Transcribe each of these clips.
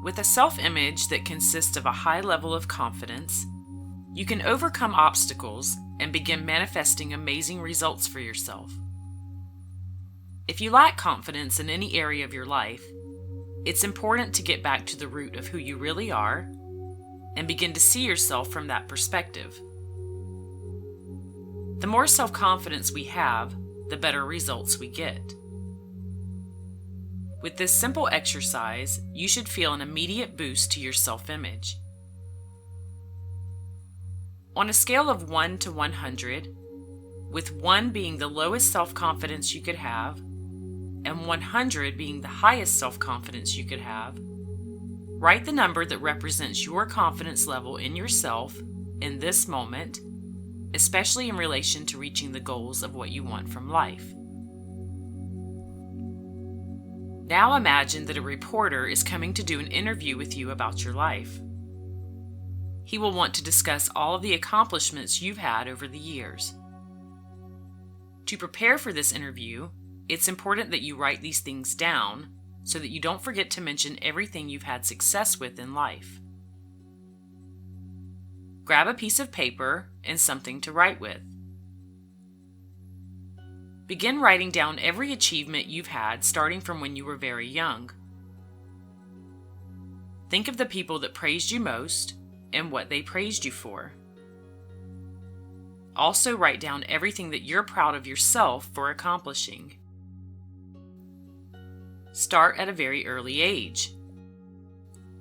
With a self-image that consists of a high level of confidence, you can overcome obstacles and begin manifesting amazing results for yourself. If you lack confidence in any area of your life, it's important to get back to the root of who you really are and begin to see yourself from that perspective. The more self-confidence we have, the better results we get. With this simple exercise, you should feel an immediate boost to your self-image. On a scale of 1 to 100, with 1 being the lowest self-confidence you could have, and 100 being the highest self-confidence you could have, write the number that represents your confidence level in yourself in this moment, especially in relation to reaching the goals of what you want from life. Now imagine that a reporter is coming to do an interview with you about your life. He will want to discuss all of the accomplishments you've had over the years. To prepare for this interview, it's important that you write these things down so that you don't forget to mention everything you've had success with in life. Grab a piece of paper and something to write with. Begin writing down every achievement you've had starting from when you were very young. Think of the people that praised you most and what they praised you for. Also write down everything that you're proud of yourself for accomplishing. Start at a very early age.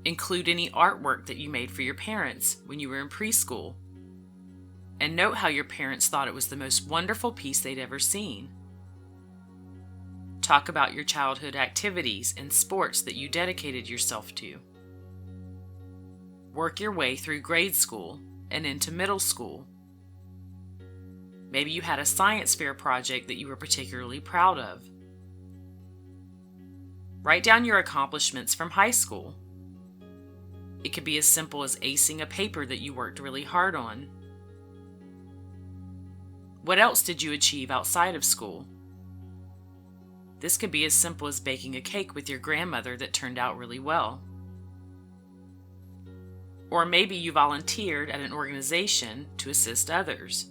Include any artwork that you made for your parents when you were in preschool. And note how your parents thought it was the most wonderful piece they'd ever seen. Talk about your childhood activities and sports that you dedicated yourself to. Work your way through grade school and into middle school. Maybe you had a science fair project that you were particularly proud of. Write down your accomplishments from high school. It could be as simple as acing a paper that you worked really hard on. What else did you achieve outside of school? This could be as simple as baking a cake with your grandmother that turned out really well. Or maybe you volunteered at an organization to assist others.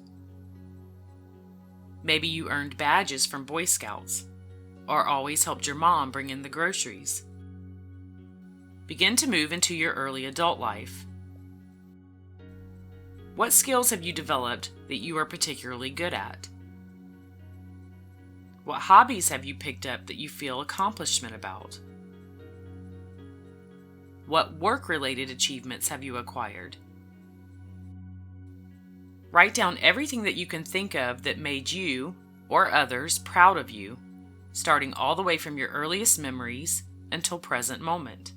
Maybe you earned badges from Boy Scouts, or always helped your mom bring in the groceries. Begin to move into your early adult life. What skills have you developed that you are particularly good at? What hobbies have you picked up that you feel accomplishment about? What work-related achievements have you acquired? Write down everything that you can think of that made you or others proud of you, starting all the way from your earliest memories until present moment.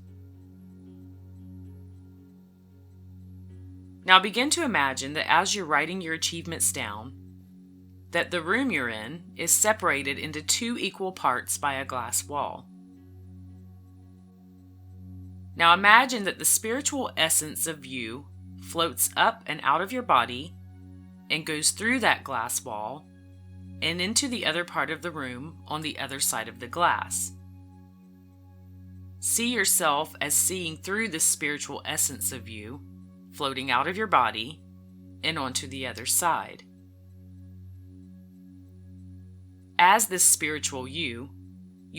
Now begin to imagine that as you're writing your achievements down, that the room you're in is separated into 2 equal parts by a glass wall. Now imagine that the spiritual essence of you floats up and out of your body and goes through that glass wall and into the other part of the room on the other side of the glass. See yourself as seeing through this spiritual essence of you, floating out of your body and onto the other side. As this spiritual you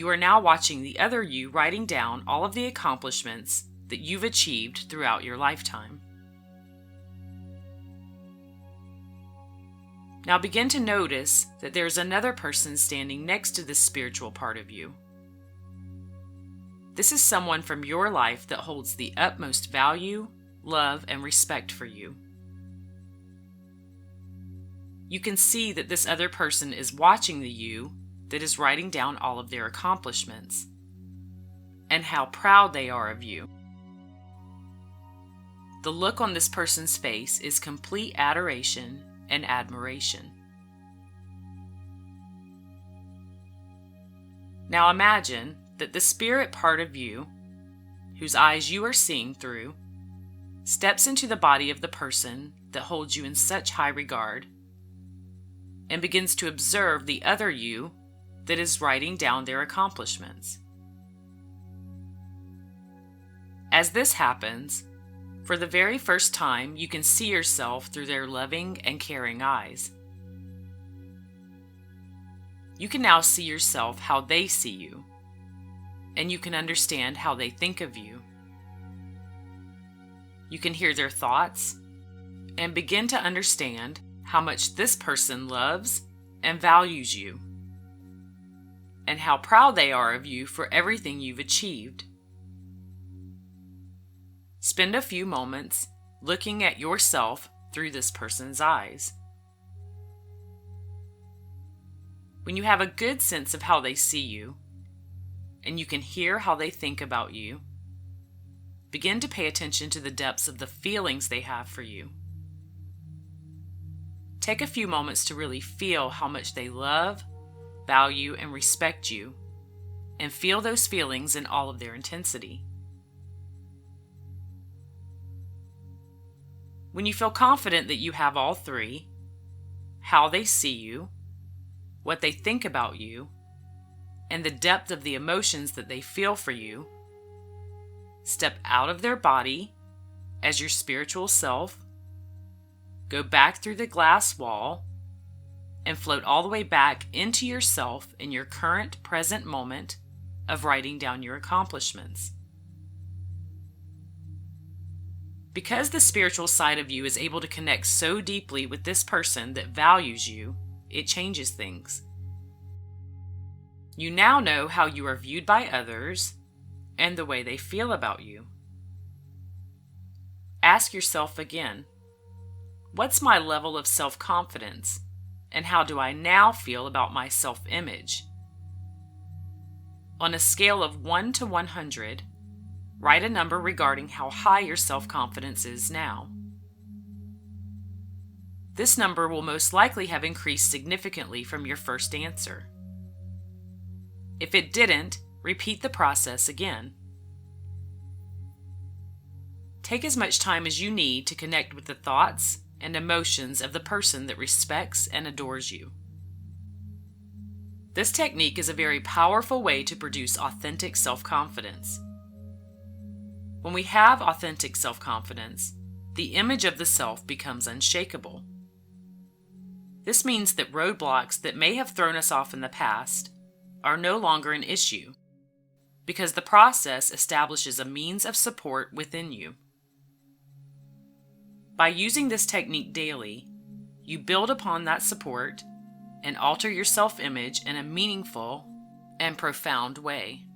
are now watching the other you writing down all of the accomplishments that you've achieved throughout your lifetime. Now begin to notice that there's another person standing next to this spiritual part of you. This is someone from your life that holds the utmost value, love, and respect for you. You can see that this other person is watching the you that is writing down all of their accomplishments and how proud they are of you. The look on this person's face is complete adoration and admiration. Now imagine that the spirit part of you, whose eyes you are seeing through, steps into the body of the person that holds you in such high regard and begins to observe the other you that is writing down their accomplishments. As this happens, for the very first time, you can see yourself through their loving and caring eyes. You can now see yourself how they see you, and you can understand how they think of you. You can hear their thoughts and begin to understand how much this person loves and values you, and how proud they are of you for everything you've achieved. Spend a few moments looking at yourself through this person's eyes. When you have a good sense of how they see you, and you can hear how they think about you, begin to pay attention to the depths of the feelings they have for you. Take a few moments to really feel how much they love, value, and respect you, and feel those feelings in all of their intensity. When you feel confident that you have all three, how they see you, what they think about you, and the depth of the emotions that they feel for you, step out of their body as your spiritual self, go back through the glass wall, and float all the way back into yourself in your current present moment of writing down your accomplishments. Because the spiritual side of you is able to connect so deeply with this person that values you, it changes things. You now know how you are viewed by others and the way they feel about you. Ask yourself again, what's my level of self-confidence, and how do I now feel about my self-image? On a scale of 1 to 100, write a number regarding how high your self-confidence is now. This number will most likely have increased significantly from your first answer. If it didn't, repeat the process again. Take as much time as you need to connect with the thoughts and emotions of the person that respects and adores you. This technique is a very powerful way to produce authentic self-confidence. When we have authentic self-confidence, the image of the self becomes unshakable. This means that roadblocks that may have thrown us off in the past are no longer an issue, because the process establishes a means of support within you. By using this technique daily, you build upon that support and alter your self-image in a meaningful and profound way.